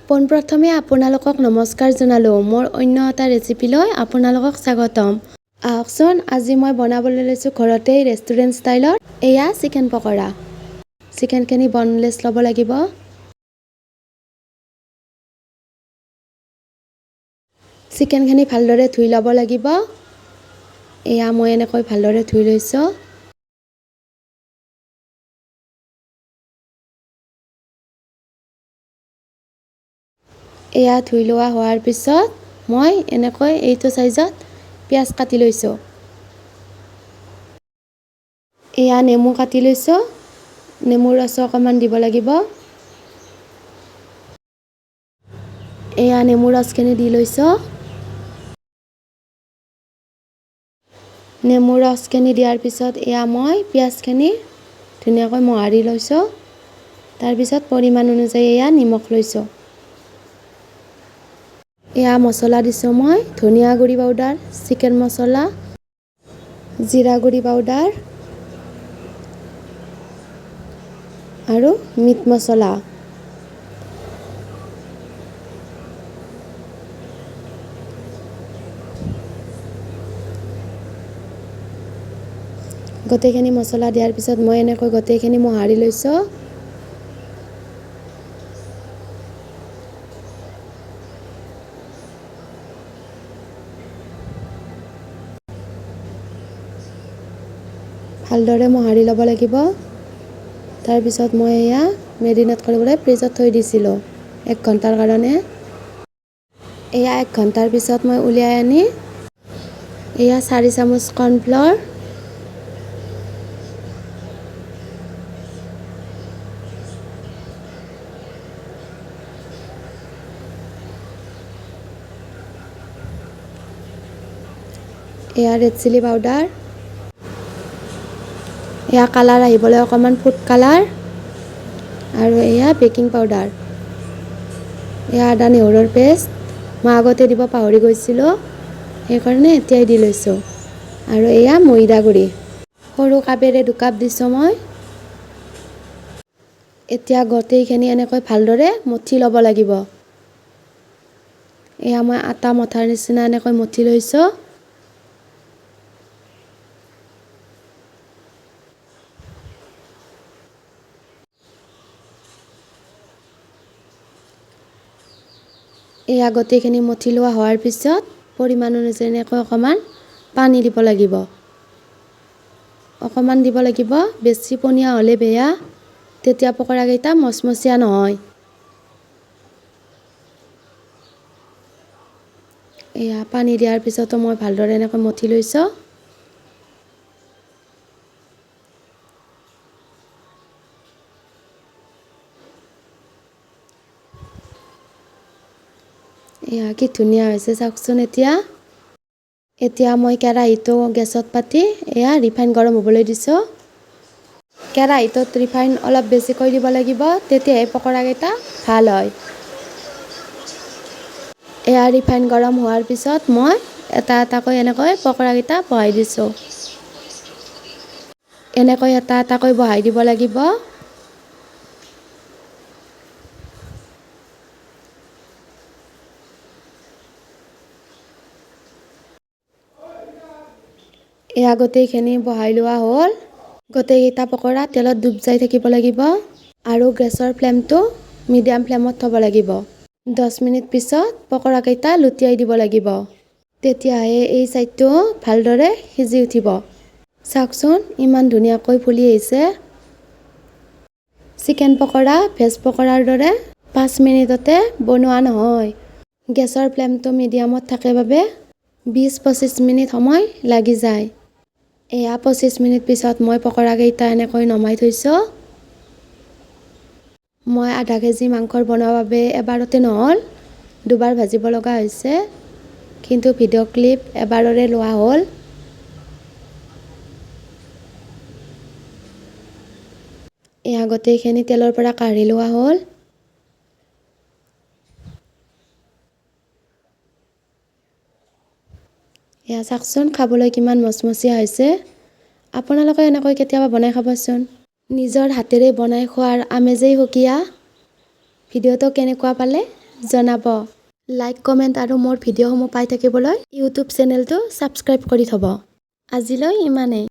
পোনপ্ৰথমে আপোনালোকক নমস্কাৰ জনালোঁ। মোৰ অন্য এটা ৰেচিপিলৈ আপোনালোকক স্বাগতম। আহকচোন, আজি মই বনাবলৈ লৈছোঁ ঘৰতেই ৰেষ্টুৰেণ্ট ষ্টাইলত এয়া চিকেন পকৰা। চিকেনখিনি বনলেছ ল'ব লাগিব। চিকেনখিনি ভালদৰে ধুই ল'ব লাগিব। এয়া মই এনেকৈ ভালদৰে ধুই লৈছোঁ। এয়া ধুই লোৱা হোৱাৰ পিছত মই এনেকৈ এইটো চাইজত পিঁয়াজ কাটি লৈছোঁ। এয়া নেমু কাটি লৈছোঁ। নেমুৰ ৰস অকণমান দিব লাগিব। এয়া নেমু ৰসখিনি দি লৈছোঁ। নেমু ৰসখিনি দিয়াৰ পিছত এয়া মই পিঁয়াজখিনি ধুনীয়াকৈ মোহাৰি লৈছোঁ। তাৰপিছত পৰিমাণ অনুযায়ী এয়া নিমখ লৈছোঁ। এয়া মছলা দিছোঁ মই ধনিয়া গুড়ি পাউডাৰ, চিকেন মছলা, জিৰা গুড়ি পাউডাৰ আৰু মিট মছলা। গোটেইখিনি মছলা দিয়াৰ পিছত মই এনেকৈ গোটেইখিনি মোহাৰি লৈছোঁ। ভালদৰে মোহাৰি ল'ব লাগিব। তাৰপিছত মই এয়া মেৰিনেট কৰিবলৈ ফ্ৰিজত থৈ দিছিলোঁ 1 ঘণ্টাৰ কাৰণে। এয়া 1 ঘণ্টাৰ পিছত মই উলিয়াই আনি এয়া 4 চামুচ কৰ্ণফ্ল'ৰ, এয়া ৰেড চিলি পাউডাৰ, এয়া কালাৰ আহিবলৈ অকণমান ফুড কালাৰ আৰু এয়া বেকিং পাউডাৰ, এয়া আদা নহৰুৰ পেষ্ট। মই আগতে দিব পাহৰি গৈছিলোঁ, সেইকাৰণে এতিয়াই দি লৈছোঁ। আৰু এয়া ময়দা গুড়ি সৰু কাপেৰে 2 কাপ দিছোঁ মই। এতিয়া গোটেইখিনি এনেকৈ ভালদৰে মঠি ল'ব লাগিব। এয়া মই আটা মঠাৰ নিচিনা এনেকৈ মঠি লৈছোঁ। এয়া গোটেইখিনি মঠি লোৱা হোৱাৰ পিছত পৰিমাণ অনুযায়ী এনেকৈ অকণমান পানী দিব লাগিব। অকণমান দিব লাগিব, বেছি পনীয়া হ'লে বেয়া, তেতিয়া পকৰাকেইটা মচমচীয়া নহয়। এয়া পানী দিয়াৰ পিছতো মই ভালদৰে এনেকৈ মঠি লৈছোঁ। এয়া কি ধুনীয়া হৈছে চাওকচোন। এতিয়া মই কেৰাহীটো গেছত পাতি এয়া ৰিফাইন গৰম হ'বলৈ দিছোঁ। কেৰাহীটোত ৰিফাইন অলপ বেছিকৈ দিব লাগিব, তেতিয়াহে পকৰাকেইটা ভাল হয়। এয়া ৰিফাইন গৰম হোৱাৰ পিছত মই এটা এটাকৈ এনেকৈ পকৰাকেইটা বহাই দিছোঁ। এনেকৈ এটা এটাকৈ বহাই দিব লাগিব। এয়া গোটেইখিনি বহাই লোৱা হ'ল। গোটেইকেইটা পকৰা তেলত ডুব যাই থাকিব লাগিব আৰু গেছৰ ফ্লেমটো মিডিয়াম ফ্লেমত থ'ব লাগিব। 10 মিনিট পিছত পকৰাকেইটা লুটিয়াই দিব লাগিব, তেতিয়াহে এই ছাইডটো ভালদৰে সিজি উঠিব। চাওকচোন ইমান ধুনীয়াকৈ ফুলি আহিছে। চিকেন পকৰা ভেজ পকৰাৰ দৰে 5 মিনিটতে বনোৱা নহয়। গেছৰ ফ্লেমটো মিডিয়ামত থাকে বাবে 20-25 মিনিট সময় লাগি যায়। এয়া 25 মিনিট পিছত মই পকৰাকেইটা এনেকৈ নমাই থৈছোঁ। মই আধা কেজি মাংসৰ বনোৱাৰ বাবে এবাৰতে নহ'ল, 2বাৰ ভাজিব লগা হৈছে, কিন্তু ভিডিঅ' ক্লিপ এবাৰৰে লোৱা হ'ল। এয়া গোটেইখিনি তেলৰ পৰা কাঢ়ি লোৱা হ'ল। এয়া চাওকচোন খাবলৈ কিমান মচমচীয়া হৈছে। আপোনালোকে এনেকৈ কেতিয়াবা বনাই খাবচোন। নিজৰ হাতেৰে বনাই খোৱাৰ আমেজেই সুকীয়া। ভিডিঅ'টো কেনেকুৱা পালে জনাব। লাইক, কমেণ্ট আৰু মোৰ ভিডিঅ'সমূহ পাই থাকিবলৈ ইউটিউব চেনেলটো ছাবস্ক্ৰাইব কৰি থ'ব। আজিলৈ ইমানেই।